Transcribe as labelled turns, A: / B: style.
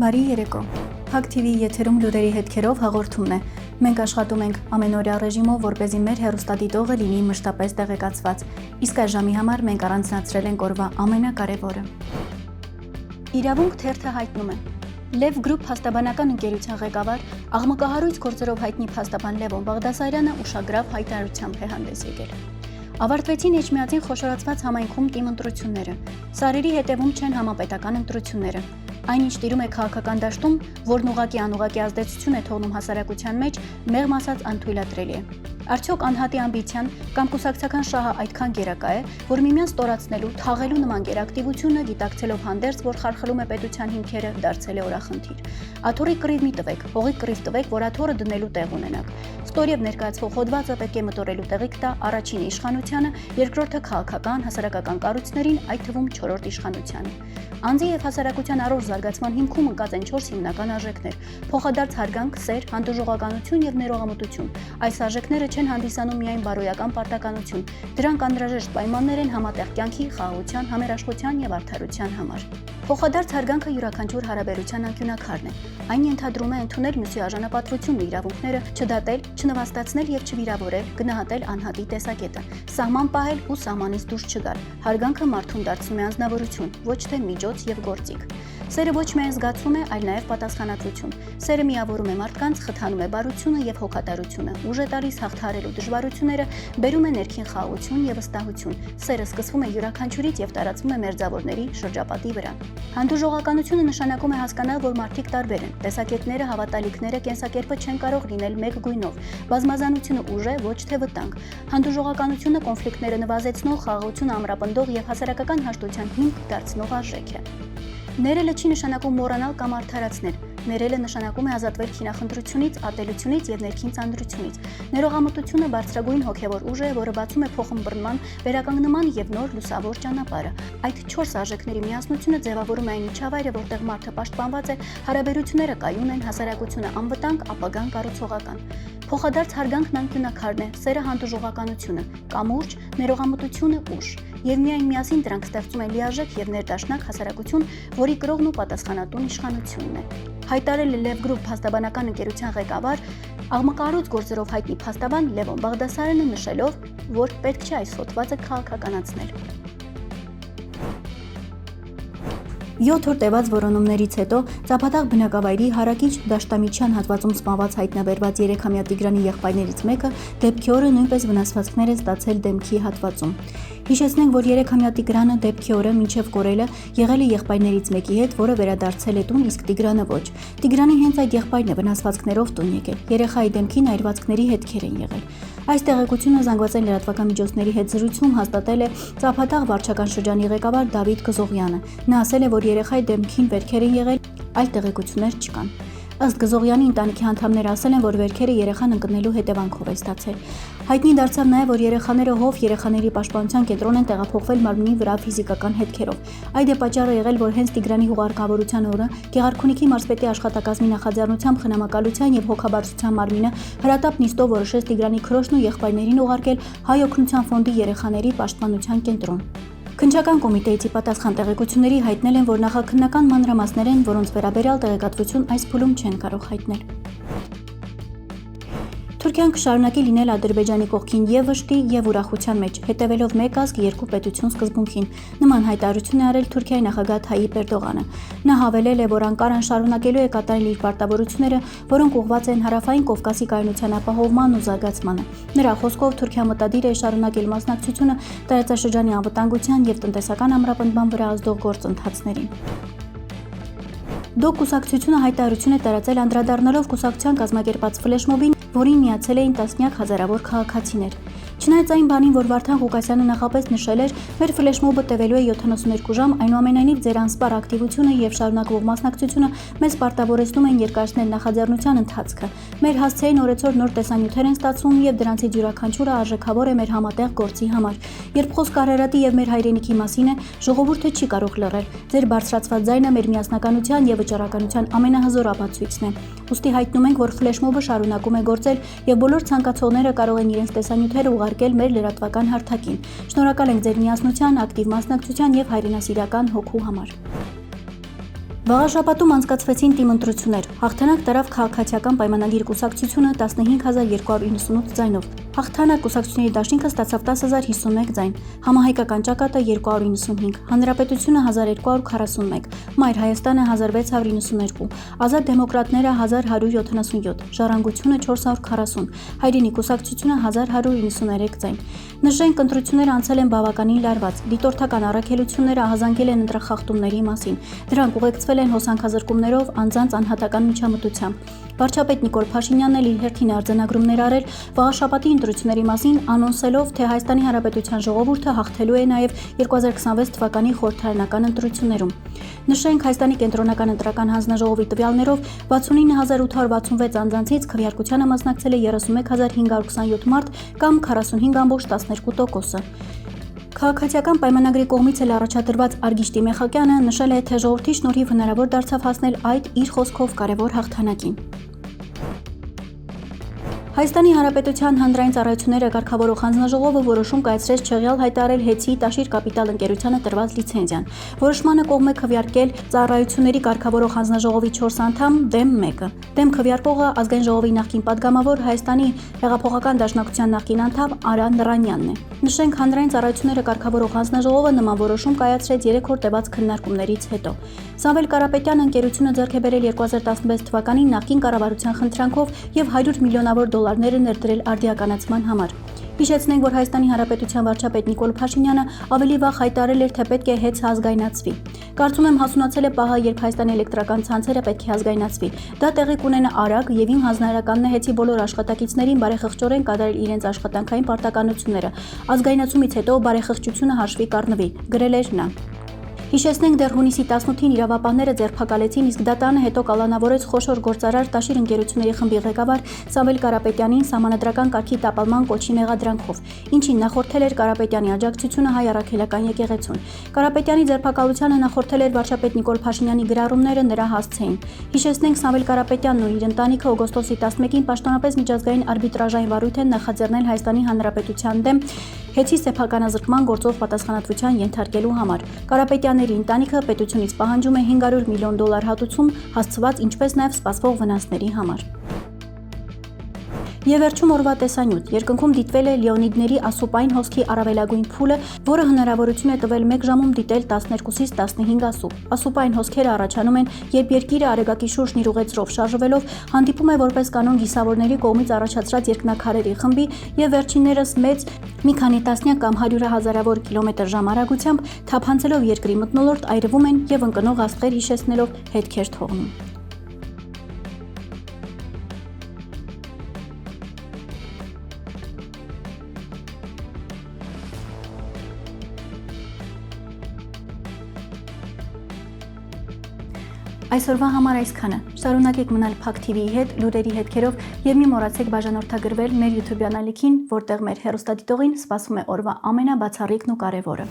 A: Բարի երեկո։ Հակ TV եթերում լուրերի հետքերով հաղորդումն է։ Մենք աշխատում ենք ամենօրյա ռեժիմով, որպեսզի մեր հեռուստադիտողը լինի մշտապես տեղեկացված։ Իսկ այս ժամի համար մենք առանձնացրել ենք օրվա ամենակարևորը։ Իրավունք թերթը հայտնում է. Լև գրուպ փաստաբանական ընկերության ղեկավար, աղմկահարույց գործերով հայտնի փաստաբան Լևոն Բաղդասարյանը ուշագրավ հայտարարությամբ է հանդես եկել։ Ավարտվեցին Էջմիածին խոշորացված համայնքում ՏԻՄ ընտրությունները։ Սարերի հետևում չեն համապետական ընտրությունները։ Այն ինչ տիրում է քաղաքական դաշտում, որն ուղղակի-անուղղակի ազդեցություն է թողնում հասարակության մեջ, մեղմ ասած անթույլատրելի է։ Արդյոք անհատի ամբիցիան կամ կուսակցական շահը այդքան գերակա է, որ միմյանց ստորացնելու, թաղելու նման գերակտիվությունը գիտակցելով հանդերձ, որ խարխլում է պետության հիմքերը, դարձել է օրախնդիր։ Աթոռի կռիվ մի տվեք, հողի կռիվ տվեք, որ աթոռը դնելու տեղ ունենաք։ Ստորև ներկայացվող հոդվածը պետք է մտորելու տեղիք տա առաջին իշխանությանը, երկրորդը քաղաքական, հասարակական կառույցներին, այդ թվում չորրորդ իշխանությանը։ Անձի եւ հասարակության առողջ զարգացման հիմքում ընկած են 4 հիմնական արժեքներ՝ փոխադարձ հարգանք, սեր, հանդուրժողականություն եւ ներողամտություն։ Այս արժեքները չեն հանդիսանում միայն բարոյական պարտականություն, դրանք անհրաժեշտ պայմաններ են համատեղ կյանքի, խաղաղության, համերաշխության եւ արդարության համար։ Փոխադարձ հարգանքը յուրաքանչյուր հարաբերության անկյունակարն է։ Այն ենթադրում է ընդունել մյուսի արժանապատվությունն ու իրավունքները, չդատել, չնվաստացնել եւ չվիրավորել, գնահատել անհատի տեսակետը, սահման պահել ու սահմանից դուրս չգալ։ Հարգանքը մարդուն դարձնում է անձնավորություն, ոչ թե միջոց եւ գործիք։ Սերը ոչ միայն զգացում է, այլ նաև պատասխանատվություն։ Սերը միավորում է մարդկանց, խթանում է բարությունը եւ հոգատարությունը, ուժ է տալիս հաղթահարելու դժվարությունները, բերում է ներքին խաղաղություն եւ վստահություն։ Սերը սկսվում է յուրաքանչյուրից եւ տարածվում է մերձավորների շրջապատի վրա։ Հանդուրժողականությունը նշանակում է հասկանալ, որ մարդիկ տարբեր են, տեսակետները, հավատալիքները, կենսակերպը չեն կարող լինել մեկ գույնով։ Բազմազանությունը ուժ է, ոչ թե վտանգ։ Հանդուրժողականությունը կոնֆլիկտները նվազեցնող, խաղաղությունը ամրապնդող եւ հասարակական հաշտության հիմք դարձնող արժեք է։ Ներելը չի նշանակում մոռանալ կամ արդարացնել։ Ներելը նշանակում է ազատվել քինախնդրությունից, ատելությունից եւ ներքին ծանրությունից։ Ներողամտությունը բարձրագույն հոգեվոր ուժ է, որը բացում է փոխըմբռնման, վերականգնման եւ նոր լուսավոր ճանապարհը։ Այդ 4 արժեքների միասնությունը ձևավորում է այն միջավայրը, որտեղ մարդը պաշտպանված է, հարաբերությունները կայուն են, հասարակությունը անվտանգ, ապագան կառուցողական։ Փոխադարձ հարգանքն անկյունակարն է, սերը հանդուրժողականությունը, կամուրջ, ներողամտությունը ուժ։ Եվ միայն միասին դրանք ստեղծում են լիարժեք եւ ներդաշնակ հասարակություն, որի կրողն ու պատասխանատուն իշխանությունն է։ Հայտարել է Լև գրուպ փաստաբանական ընկերության ղեկավար, աղմկահարույց գործերով հայտնի փաստաբան Լևոն Բաղդասարյանը նշելով, որ պետք չէ այս հոդվածը քաղաքականացնել։ 7 օր տևած որոնումներից հետո Ծափատաղ բնակավայրի հարակից դաշտամիջյան հատվածում սպանված հայտնաբերված 3-ամյա Տիգրանի եղբայրներից մեկը դեպքի օրը նույնպես վնասվածքներ է ստացել դեմքի հատվածում։ Հիշեցնենք, որ 3-ամյա Տիգրանը դեպքի օրը մինչև կորելը եղել է եղբայրներից մեկի հետ, որը վերադարձել է տուն, իսկ Տիգրանը ոչ։ Տիգրանի հենց այդ եղբայրն է վնասվածքներով տուն եկել։ Երեխայի դեմքին այրվածքների հետքեր են եղել։ Այս տեղեկությունը զանգվածային լրատվական միջոցների հետ զրույցում հաստատել է Ծափատաղ վարչական շրջանի ղեկավար Դավիթ Գզողյանը։ Նա ասել է, որ երեխայի դեմքին վերքեր են եղել, այլ տեղեկություններ չկան։ Ըստ Գզողյանի ընտանիքի անդամները ասել են, որ վերքերը երեխան ընկնելու հետևանքով է ստացել։ Հայտնի դարձավ նաև, որ երեխաները հով երեխաների պաշտպանության կենտրոն են տեղափոխվել մարմնի վրա ֆիզիկական հետքերով։ Այդ է պատճառը եղել, որ հենց Տիգրանի հուղարկավորության օրը Գեղարքունիքի մարզպետի աշխատակազմի նախաձեռնությամբ խնամակալության եւ հոգաբարձության մարմինը հրատապ նիստով որոշեց Տիգրանի քրոջն ու եղբայրներին ուղարկել Հայ օգնության ֆոնդի երեխաների պաշտպանության կենտրոն։ Քննչական կոմիտեի պատասխան տեղեկությունների հայտնել են, որ նախաքննական մանրամասներ են, որոնց վերաբերյալ տեղեկատվություն այս փուլում չեն կարող հայտնել։ Թուրքիան կշարունակի լինել Ադրբեջանի կողքին եւ վշտի եւ ուրախության մեջ, հետևելով մեկ ազգ երկու պետություն սկզբունքին։ Նման հայտարարություն է արել Թուրքիայի նախագահ Թայիպ Էրդողանը։ Նա հավելել է, որ Անկարան շարունակելու է կատարել իր պարտավորությունները, որոնք ուղղված են Հարավային Կովկասի կայունության ապահովման ու զարգացմանը։ Նրա խոսքով Թուրքիան մտադիր է շարունակել մասնակցությունը տարածաշրջանի անվտանգության եւ տնտեսական ամրապնդման վրա ազդող գործընթացներին։ Դոկ կուսակցությունը հայտարարություն է տարածել անդրադառնալով կուսակցության կազմակերպած ֆլեշմոբին, որին միացել էին տասնյակ հազարավոր քաղաքացիներ։ Չնայած այն բանին, որ Վարդան Ղուկասյանը նախապես նշել էր, մեր ֆլեշմոբը տևելու է 72 ժամ, այնուամենայնիվ ձեր անսպառ ակտիվությունը եւ շարունակվող մասնակցությունը մեզ պարտավորեցնում են երկարացնել նախաձեռնության ընթացքը։ Մեր հասցեին օրեցօր նոր տեսանյութեր են ստացվում եւ դրանցից յուրաքանչյուրը արժեքավոր է մեր համատեղ գործի համար։ Երբ խոսք Արարատի եւ մեր հայրենիքի մասին է, ժողովուրդը չի կարող լռել։ Ձեր բարձրացված ձայնը մեր միասնականության եւ վճռականության ամենահզոր ապացույցն է։ Ուստի հայտնում ենք, որ ֆլեշմոբը շարունակում է գործել եւ բոլոր ցանկացողները կարող են իրենց տեսանյութերը ուղարկել մեր լրատվական հարթակին։ Շնորհակալ ենք ձեր միասնության, ակտիվ մասնակցության եւ հայրենասիրական հոգու համար։ Վաղաշաբաթում անցկացվեցին թիմ ընտրություններ։ Հաղթանակ տարավ քաղաքացիական պայմանագիր կուսակցությունը 15298 ձայնով։ Հաղթանակ կուսակցությունների դաշինքը ստացավ 10051 ձայն, համահայկական ճակատը 295, Հանրապետությունը 1241, Մայր Հայաստանը 1692, Ազատ դեմոկրատները 1177, Ժառանգությունը 440, Հայրենի կուսակցությունը 1193 ձայն։ Նշենք, ընտրությունները անցել են բավականին լարված, դիտորդական առաքելությունները ահազանգել են ընտրախախտումների մասին, դրանք ուղեկցվել են հոսանքազրկումներով, անձանց անհատական միջամտությամբ։ Վարչապետ Նիկոլ Փաշինյանն էլ իր հերթին արձանագրումներ արել վաղաշաբաթի ընտրությունների մասին, անոնսելով, թե Հայաստանի Հանրապետության ժողովուրդը հաղթելու է նաև 2026 թվականի խորհրդարանական ընտրություններում։ Նշենք, Հայաստանի կենտրոնական ընտրական հանձնաժողովի տվյալներով 69866 անձանցից քվեարկությանը մասնակցել է 31527 մարդ կամ 45.12%։ Քաղաքացիական պայմանագրի կողմից էլ առաջադրված Արգիշտի Մեխակյանը նշել է, թե ժողովրդի շնորհիվ հնարավոր դարձավ հասնել այդ իր խոսքով կարևոր հաղթանակին։ Հայաստանի Հանրապետության հանրային ծառայությունները կարգավորող հանձնաժողովը որոշում կայացրեց չեղյալ հայտարարել ՀԵՑ-ի Տաշիր կապիտալ ընկերությանը տրված լիցենզիան։ Որոշմանը կողմ է քվեարկել ծառայությունների կարգավորող հանձնաժողովի 4 անդամ դեմ 1-ը։ Դեմ քվեարկողը ազգային ժողովի նախկին падգամավոր Հայաստանի հեղափոխական դաշնակցության նախկին անդամ Արա Նռանյանն է։ Նշենք, հանրային ծառայությունները կարգավորող հանձնաժողովը նման որոշում կայացրեց 3 օր տևած քննարկումներից հետո։ Սամվել Կարապետյանը ընկերությունը ձեռք է բերել 2016 թվականին նախկին կառավարության խնդրանքով եւ 100 միլիոնավոր դոլարները ներդրել արդիականացման համար։ Հիշեցնենք, որ Հայաստանի Հանրապետության վարչապետ Նիկոլ Փաշինյանը ավելի վաղ հայտարարել էր, թե պետք է ՀԵՑ-ը ազգայնացվի։ Կարծում եմ հասունացել է պահը, երբ Հայաստանի էլեկտրական ցանցերը պետք է ազգայնացվի։ Դա տեղի կունենա արագ եւ իմ հանձնարարականն է ՀԵՑ-ի բոլոր աշխատակիցներին բարեխղճորեն կատարել իրենց աշխատանքային պարտականությունները։ Ազգայնացումից հետո բարեխղճությունը հաշվի կառնվի, գրել էր նա։ Հիշեցնենք, դեռ հունիսի 18-ին իրավապահները ձերբակալեցին, իսկ դատարանը հետո կալանավորեց խոշոր գործարար Տաշիր ընկերությունների խմբի ղեկավար Սամվել Կարապետյանին սահմանադրական կարգի տապալման կոչի մեղադրանքով, ինչին նախորդել էր Կարապետյանի աջակցությունը հայ առաքելական եկեղեցուն։ Կարապետյանի ձերբակալությանը նախորդել էր վարչապետ Նիկոլ Փաշինյանի գրառումները նրա հասցեին։ Հիշեցնենք, Սամվել Կարապետյանն ու իր ընտանիքը օգոստոսի 11-ին պաշտոնապես միջազգային արբիտրաժային վարույթ են նախաձեռնել Հայաստանի Հանրապետության դեմ ՀԵՑ-ի սեփականազրկման գործով պատասխանատվության ենթարկելու համար։ Կարապետյանների ընտանիքը պետությունից պահանջում է 500 միլիոն դոլար հատուցում հասցված, ինչպես նաև սպասվող վնասների համար։ Եվ վերջում օրվա տեսանյութ։ Երկնքում դիտվել է Լեոնիդների ասուպային հոսքի առավելագույն փուլը, որը հնարավորություն է տվել 1 ժամում դիտել 12-ից 15 ասուպ։ Ասուպային հոսքերը առաջանում են, երբ երկիրը արեգակի շուրջն իր ուղեծրով շարժվելով հանդիպում է որպես կանոն գիսավորների կողմից առաջացրած երկնաքարերի խմբի եւ վերջիններս մեծ մի քանի տասնյակ կամ 100 հազարավոր կիլոմետր/ժամ արագությամբ թափանցելով երկրի մթնոլորտ այրվում են եւ ընկնող աստղեր հիշեցնելով հետքեր թողնում։ Այսօրվա համար այսքանը։ Շարունակեք մնալ Փակ TV-ի հետ, լուրերի հետքերով եւ մի մոռացեք բաժանորդագրվել մեր YouTube-յան ալիքին, որտեղ մեր հեռուստադիտողին սպասում է օրվա ամենաբացառիկն ու կարևորը։